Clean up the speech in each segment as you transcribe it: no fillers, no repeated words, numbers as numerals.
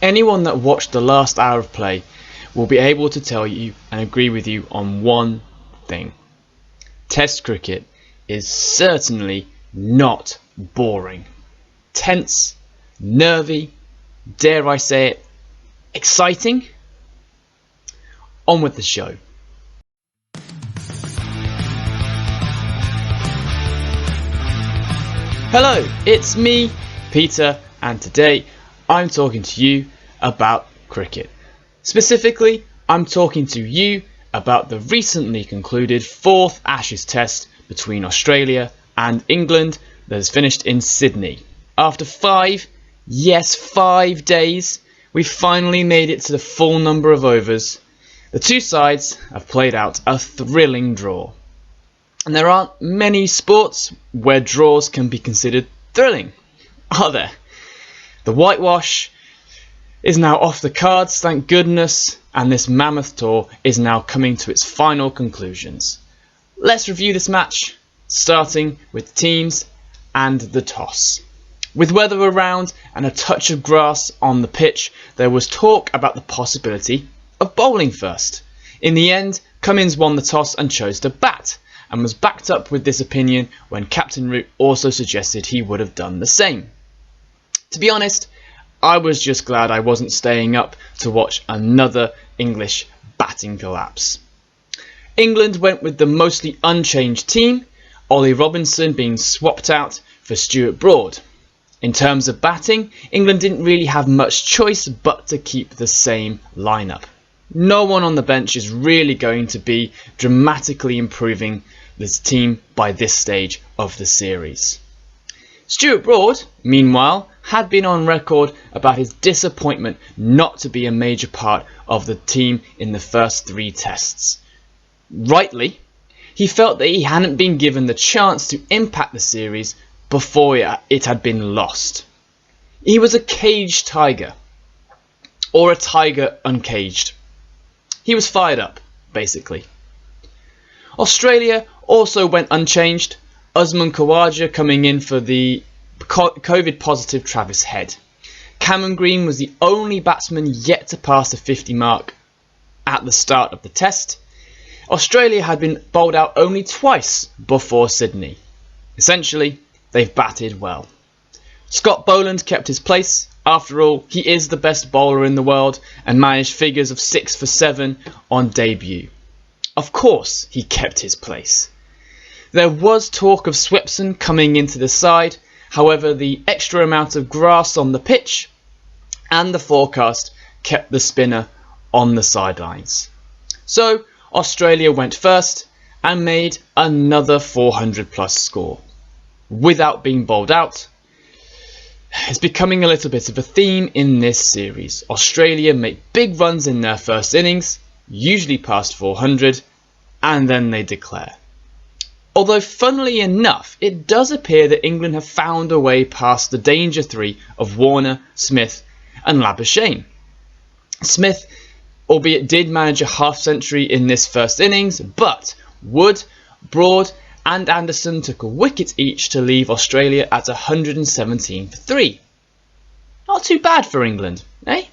anyone that watched the last hour of play will be able to tell you and agree with you on one thing. Test cricket is certainly not boring. Tense, nervy, dare I say it, exciting? On with the show. Hello, it's me, Peter, and today I'm talking to you about cricket. Specifically, I'm talking to you about the recently concluded 4th Ashes Test between Australia and England that has finished in Sydney. After 5 days, we finally made it to the full number of overs. The two sides have played out a thrilling draw. And there aren't many sports where draws can be considered thrilling, are there? The whitewash is now off the cards, thank goodness, and this mammoth tour is now coming to its final conclusions. Let's review this match, starting with teams and the toss. With weather around and a touch of grass on the pitch, there was talk about the possibility of bowling first. In the end, Cummins won the toss and chose to bat, and was backed up with this opinion when Captain Root also suggested he would have done the same. To be honest, I was just glad I wasn't staying up to watch another English batting collapse. England went with the mostly unchanged team, Ollie Robinson being swapped out for Stuart Broad. In terms of batting, England didn't really have much choice but to keep the same lineup. No one on the bench is really going to be dramatically improving this team by this stage of the series. Stuart Broad, meanwhile, had been on record about his disappointment not to be a major part of the team in the first 3 tests. Rightly, he felt that he hadn't been given the chance to impact the series before it had been lost. He was a caged tiger, or a tiger uncaged. He was fired up, basically. Australia also went unchanged, Usman Khawaja coming in for the COVID positive Travis Head. Cameron Green was the only batsman yet to pass the 50 mark at the start of the test. Australia had been bowled out only twice before Sydney. Essentially, they've batted well. Scott Boland kept his place. After all, he is the best bowler in the world and managed figures of 6 for 7 on debut. Of course, he kept his place. There was talk of Swepson coming into the side, however the extra amount of grass on the pitch and the forecast kept the spinner on the sidelines. So Australia went first and made another 400 plus score without being bowled out. It's becoming a little bit of a theme in this series. Australia make big runs in their first innings, usually past 400, and then they declare. Although funnily enough, it does appear that England have found a way past the danger 3 of Warner, Smith and Labuschagne. Smith, albeit did manage a half century in this first innings, but Wood, Broad and Anderson took a wicket each to leave Australia at 117 for 3. Not too bad for England, eh?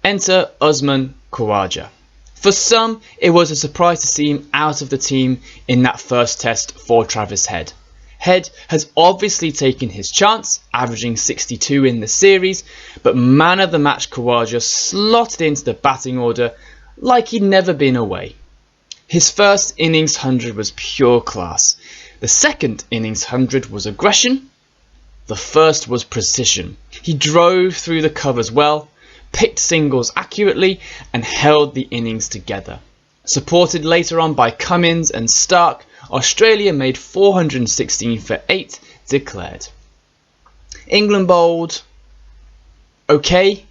Enter Usman Khawaja. For some, it was a surprise to see him out of the team in that first test for Travis Head. Head has obviously taken his chance, averaging 62 in the series, but man of the match Khawaja slotted into the batting order like he'd never been away. His first innings 100 was pure class. The second innings 100 was aggression. The first was precision. He drove through the covers well, picked singles accurately and held the innings together. Supported later on by Cummins and Stark, Australia made 416 for 8 declared. England bowled okay.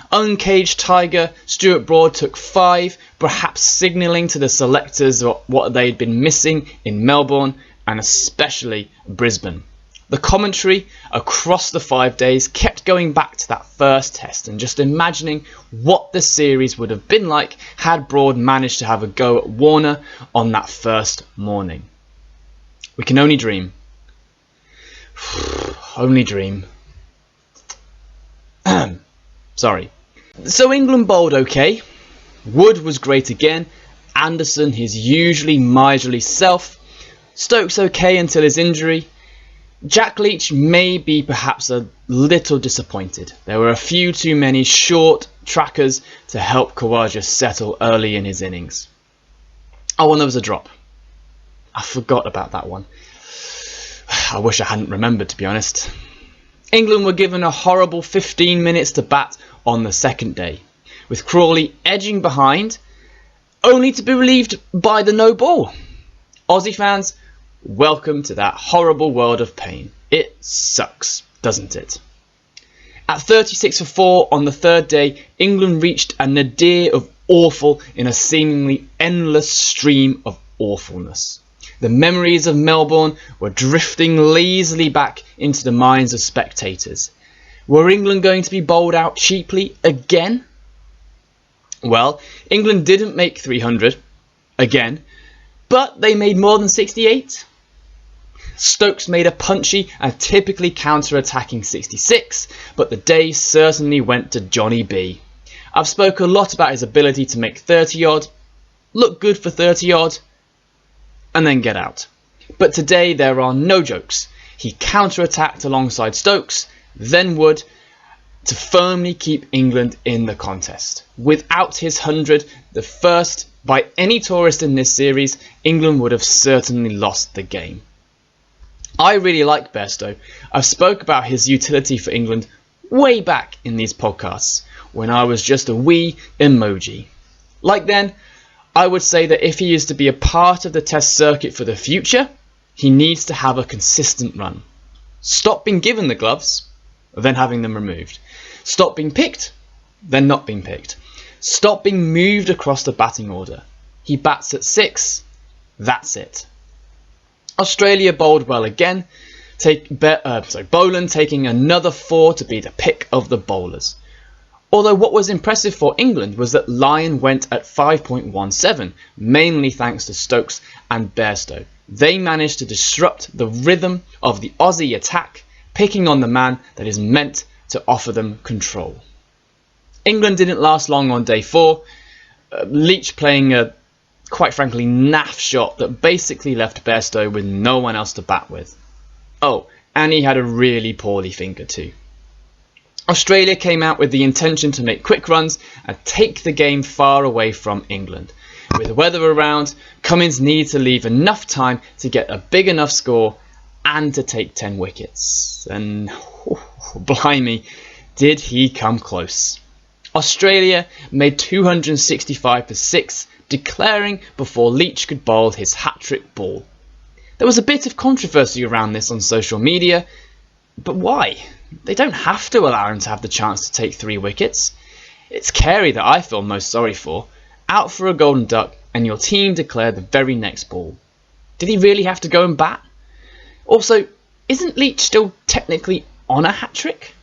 Uncaged Tiger, Stuart Broad took 5, perhaps signalling to the selectors what they'd been missing in Melbourne and especially Brisbane. The commentary across the 5 days kept going back to that first test and just imagining what the series would have been like had Broad managed to have a go at Warner on that first morning. We can only dream. Only dream. Sorry. So England bowled okay. Wood was great again. Anderson his usually miserly self. Stokes okay until his injury. Jack Leach may be perhaps a little disappointed. There were a few too many short trackers to help Khawaja settle early in his innings. Oh, and there was a drop. I forgot about that one. I wish I hadn't remembered, to be honest. England were given a horrible 15 minutes to bat on the second day, with Crawley edging behind, only to be relieved by the no ball. Aussie fans, welcome to that horrible world of pain. It sucks, doesn't it? At 36 for 4 on the third day, England reached a nadir of awful in a seemingly endless stream of awfulness. The memories of Melbourne were drifting lazily back into the minds of spectators. Were England going to be bowled out cheaply again? Well, England didn't make 300 again, but they made more than 68. Stokes made a punchy and typically counter-attacking 66, but the day certainly went to Johnny B. I've spoken a lot about his ability to make 30-odd, look good for 30-odd, and then get out. But today there are no jokes. He counter-attacked alongside Stokes, then Wood, to firmly keep England in the contest. Without his 100, the first by any tourist in this series, England would have certainly lost the game. I really like Bairstow. I've spoke about his utility for England way back in these podcasts, when I was just a wee emoji. Like then, I would say that if he is to be a part of the test circuit for the future, he needs to have a consistent run. Stop being given the gloves, then having them removed. Stop being picked, then not being picked. Stop being moved across the batting order. He bats at 6, that's it. Australia bowled well again, Boland taking another 4 to be the pick of the bowlers. Although what was impressive for England was that Lyon went at 5.17, mainly thanks to Stokes and Bairstow. They managed to disrupt the rhythm of the Aussie attack, picking on the man that is meant to offer them control. England didn't last long on day 4, Leach playing a, quite frankly, naff shot that basically left Bairstow with no one else to bat with. Oh, and he had a really poorly finger too. Australia came out with the intention to make quick runs and take the game far away from England. With the weather around, Cummins needed to leave enough time to get a big enough score and to take 10 wickets. And blimey, did he come close. Australia made 265 for 6, declaring before Leach could bowl his hat-trick ball. There was a bit of controversy around this on social media, but why? They don't have to allow him to have the chance to take 3 wickets. It's Carey that I feel most sorry for. Out for a golden duck and your team declared the very next ball. Did he really have to go and bat? Also, isn't Leach still technically on a hat-trick?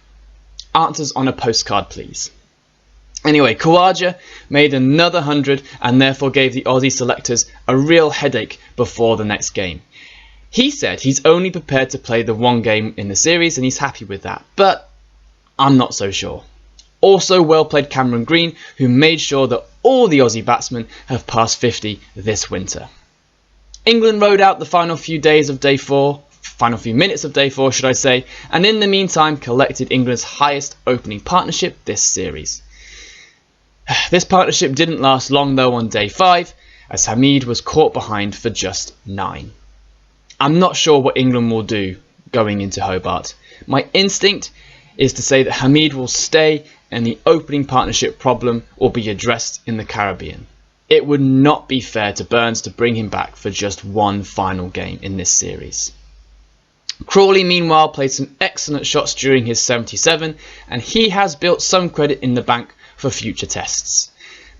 Answers on a postcard, please. Anyway, Khawaja made another 100 and therefore gave the Aussie selectors a real headache before the next game. He said he's only prepared to play the one game in the series and he's happy with that, but I'm not so sure. Also well played Cameron Green, who made sure that all the Aussie batsmen have passed 50 this winter. England rode out the final few minutes of day 4, should I say, and in the meantime collected England's highest opening partnership this series. This partnership didn't last long though on day 5, as Hamid was caught behind for just 9. I'm not sure what England will do going into Hobart. My instinct is to say that Hamid will stay and the opening partnership problem will be addressed in the Caribbean. It would not be fair to Burns to bring him back for just one final game in this series. Crawley meanwhile played some excellent shots during his 77 and he has built some credit in the bank for future tests.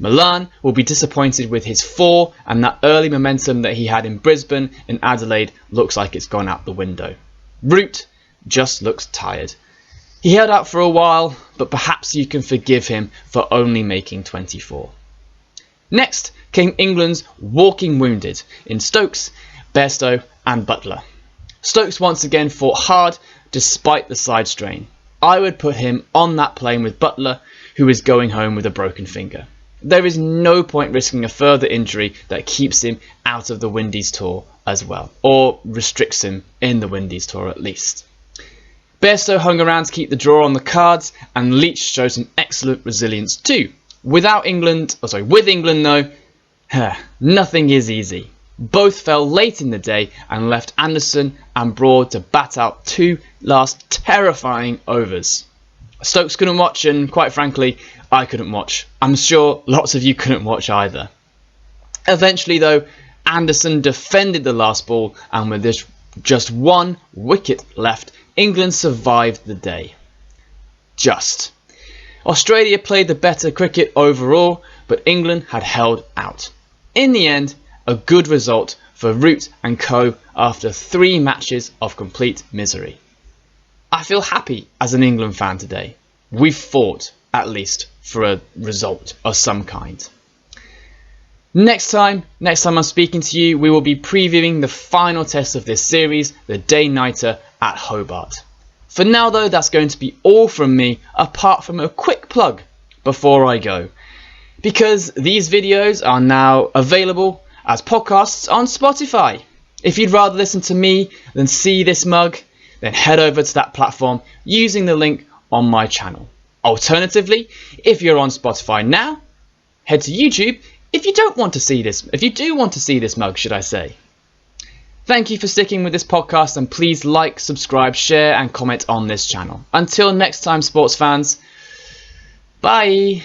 Milan will be disappointed with his 4 and that early momentum that he had in Brisbane and Adelaide looks like it's gone out the window. Root just looks tired. He held out for a while, but perhaps you can forgive him for only making 24. Next came England's walking wounded in Stokes, Bairstow and Butler. Stokes once again fought hard despite the side strain. I would put him on that plane with Butler, who is going home with a broken finger. There is no point risking a further injury that keeps him out of the Windies tour as well, or restricts him in the Windies tour at least. Bairstow hung around to keep the draw on the cards, and Leach showed some excellent resilience too. With England though, nothing is easy. Both fell late in the day and left Anderson and Broad to bat out 2 last terrifying overs. Stokes couldn't watch, and quite frankly, I couldn't watch. I'm sure lots of you couldn't watch either. Eventually though, Anderson defended the last ball, and with just 1 wicket left, England survived the day. Just. Australia played the better cricket overall, but England had held out. In the end, a good result for Root and co after 3 matches of complete misery. I feel happy as an England fan today. We fought, at least, for a result of some kind. Next time I'm speaking to you, we will be previewing the final test of this series, the day-nighter at Hobart. For now though, that's going to be all from me, apart from a quick plug before I go. Because these videos are now available as podcasts on Spotify. If you'd rather listen to me than see this mug, then head over to that platform using the link on my channel. Alternatively, if you're on Spotify now, head to YouTube if you do want to see this mug, should I say. Thank you for sticking with this podcast, and please like, subscribe, share and comment on this channel. Until next time, sports fans, bye!